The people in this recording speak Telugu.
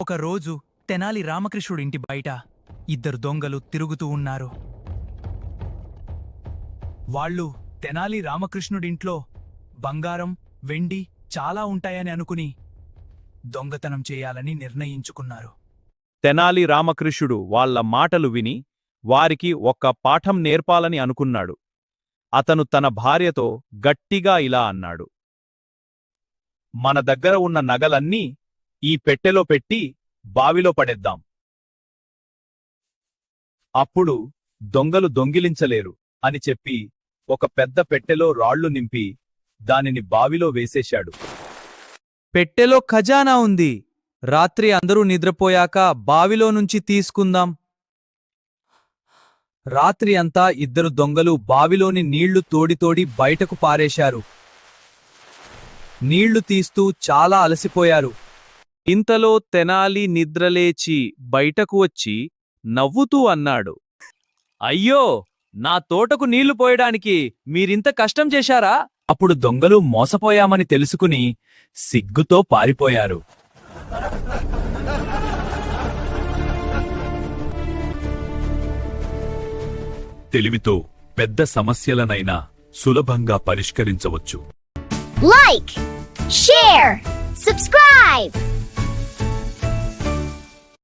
ఒకరోజు తెనాలి రామకృష్ణుడింటి బయట ఇద్దరు దొంగలు తిరుగుతూ ఉన్నారు. వాళ్ళు తెనాలి రామకృష్ణుడింట్లో బంగారం, వెండి చాలా ఉంటాయని అనుకుని దొంగతనం చేయాలని నిర్ణయించుకున్నారు. తెనాలి రామకృష్ణుడు వాళ్ళ మాటలు విని వారికి ఒక్క పాఠం నేర్పాలని అనుకున్నాడు. అతను తన భార్యతో గట్టిగా ఇలా అన్నాడు. మన దగ్గర ఉన్న నగలన్నీ ఈ పెట్టెలో పెట్టి బావిలో పడేద్దాం. అప్పుడు దొంగలు దొంగిలించలేరు అని చెప్పి ఒక పెద్ద పెట్టెలో రాళ్లు నింపి దానిని బావిలో వేసేశాడు. పెట్టెలో ఖజానా ఉంది. రాత్రి అందరూ నిద్రపోయాక బావిలో నుంచి తీసుకుందాం. రాత్రి అంతా ఇద్దరు దొంగలు బావిలోని నీళ్లు తోడి బయటకు పారేశారు. నీళ్లు తీస్తూ చాలా అలసిపోయారు. ఇంతలో తెనాలి నిద్రలేచి బయటకు వచ్చి నవ్వుతూ అన్నాడు. అయ్యో, నా తోటకు నీళ్లు పోయడానికి మీరింత కష్టం చేశారా? అప్పుడు దొంగలు మోసపోయామని తెలుసుకుని సిగ్గుతో పారిపోయారు. తెలివితో పెద్ద సమస్యలనైనా సులభంగా పరిష్కరించవచ్చు. Like, share, subscribe.